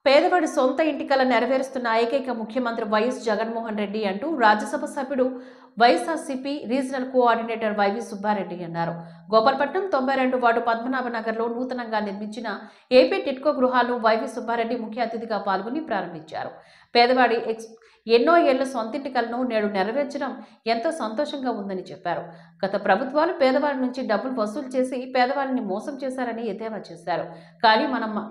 పేదవాడి సొంత ఇంటి కల నెరవేరుస్తున్న ఏకైక ముఖ్యమంత్రి వైఎస్ జగన్మోహన్ రెడ్డి అంటూ రాజ్యసభ సభ్యుడు వైఎస్ఆర్సీపీ రీజనల్ కోఆర్డినేటర్ వైవి సుబ్బారెడ్డి అన్నారు. గోపాలపట్నం 92 వార్డు పద్మనాభనగర్లో నూతనంగా నిర్మించిన ఏపీ టిట్కో గృహాలను వైవి సుబ్బారెడ్డి ముఖ్య అతిథిగా పాల్గొని ప్రారంభించారు. పేదవాడి ఎన్నో ఏళ్ల సొంతింటి కలను నేడు నెరవేర్చడం ఎంతో సంతోషంగా ఉందని చెప్పారు. గత ప్రభుత్వాలు పేదవారి నుంచి డబ్బులు వసూలు చేసి పేదవారిని మోసం చేశారని ఎద్దేవా చేశారు. కానీ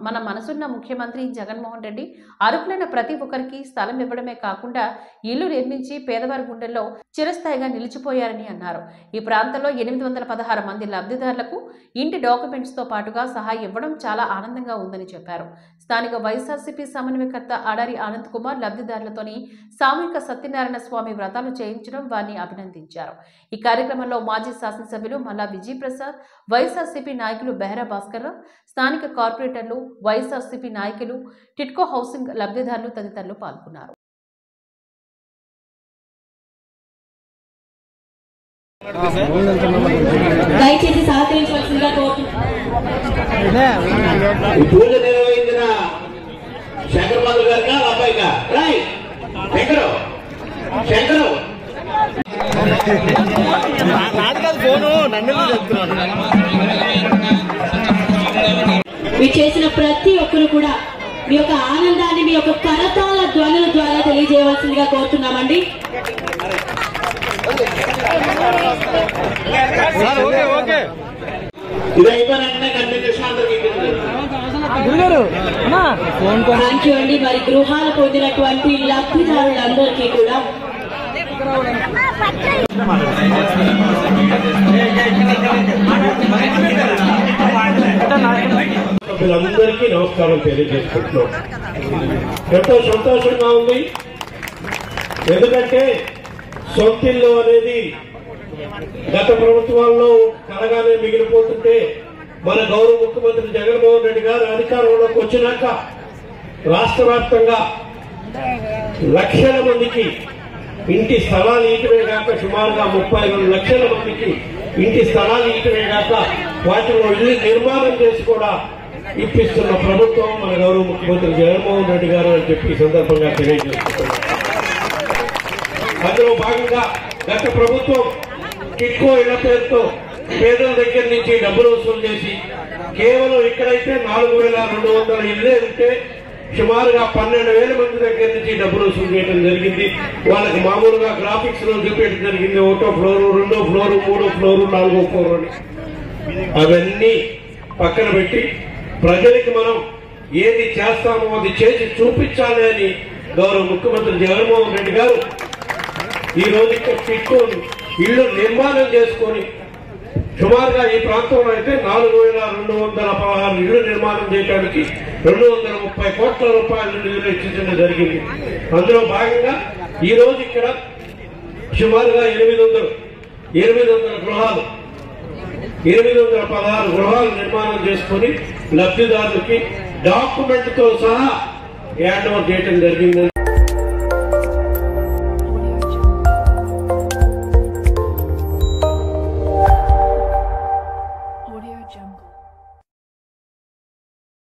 మన మనసున్న ముఖ్యమంత్రి జగన్మోహన్ రెడ్డి అర్హులైన ప్రతి ఒక్కరికి స్థలం ఇవ్వడమే కాకుండా ఇల్లు నిర్మించి పేదవారి గుండెల్లో చిరస్థాయిగా నిలిచిపోయారని అన్నారు. ఈ ప్రాంతంలో 816 మంది లబ్ధిదారులకు ఇంటి డాక్యుమెంట్స్ తో పాటుగా సహాయం ఇవ్వడం చాలా ఆనందంగా ఉందని చెప్పారు. స్థానిక వైఎస్ఆర్సీపీ సమన్వయకర్త ఆడారి ఆనంద్ కుమార్ లబ్ధిదారులతోని సామూహిక సత్యనారాయణ స్వామి వ్రతాలు చేయించడం వారిని అభినందించారు. ఈ కార్యక్రమంలో మాజీ శాసనసభ్యులు మల్లా విజయ్ ప్రసాద్, వైఎస్ఆర్సీపీ నాయకులు బెహరా భాస్కర్, స్థానిక కార్పొరేటర్లు, వైఎస్ఆర్సీపీ నాయకులు, టిట్కో హౌసింగ్ లబ్ధిదారులు తదితరులు పాల్గొన్నారు. దయచేసి సహకరించవలసిందిగా కోరుతున్నాను. పూజ నిర్వహించిన శంకరబాబు గారిగా అబ్బాయిగా శంకరు మీరు చేసిన ప్రతి ఒక్కరు కూడా మీ యొక్క ఆనందాన్ని మీ యొక్క కరతాళ ధ్వనుల ద్వారా తెలియజేయవలసిందిగా కోరుతున్నామండి. థ్యాంక్ యూ అండి. మరి గృహాలు పొందినటువంటి లబ్ధిదారులందరికీ కూడా సభ్యులందరికీ నమస్కారం తెలియజేసుకుంటున్నాం. ఎంతో సంతోషంగా ఉంది. ఎందుకంటే సొంతిల్లు అనేది గత ప్రభుత్వాల్లో కలగానే మిగిలిపోతుంటే మన గౌరవ ముఖ్యమంత్రి జగన్మోహన్ రెడ్డి గారు అధికారంలోకి వచ్చినాక రాష్ట్ర వ్యాప్తంగా లక్షల మందికి ఇంటి స్థలాలు ఇయటమే కాక సుమారుగా 32 లక్షల మందికి ఇంటి స్థలాలు ఇయటమే కాక వాటిలో ఇల్లు నిర్మాణం చేసి కూడా ఇప్పిస్తున్న ప్రభుత్వం మన గౌరవ ముఖ్యమంత్రి జగన్మోహన్ రెడ్డి గారు అని చెప్పి ఈ సందర్భంగా తెలియజేస్తున్నారు. అందులో భాగంగా గత ప్రభుత్వం టిట్కో ఇళ్ల పేరుతో పేదల దగ్గర నుంచి డబ్బులు వసూలు చేసి కేవలం ఇక్కడైతే 4200 ఇళ్లే ఉంటే సుమారుగా 12,000 మంది దగ్గర నుంచి డబ్బులు వసూలు చేయడం జరిగింది. వాళ్ళకి మామూలుగా గ్రాఫిక్స్ లో చూపించడం జరిగింది. 1వ ఫ్లోరు, 2వ ఫ్లోరు, 3వ ఫ్లోరు, 4వ ఫ్లోరు అని. అవన్నీ పక్కన పెట్టి ప్రజలకి మనం ఏది చేస్తామో అది చేసి చూపించాలి అని గౌరవ ముఖ్యమంత్రి జగన్మోహన్ రెడ్డి గారు ఈ రోజు ఇక్కడ టిట్కో ఇళ్లు నిర్మాణం చేసుకొని సుమారుగా ఈ ప్రాంతంలో అయితే 4,216 ఇళ్లు నిర్మాణం చేయడానికి 230 కోట్ల రూపాయలు నిధులు ఇచ్చించడం జరిగింది. అందులో భాగంగా ఈ రోజు ఇక్కడ సుమారుగా 800 గృహాలు 816 గృహాలు నిర్మాణం చేసుకుని లబ్ధిదారులకి డాక్యుమెంట్ తో సహా హ్యాండ్ ఓవర్ చేయడం జరిగింది.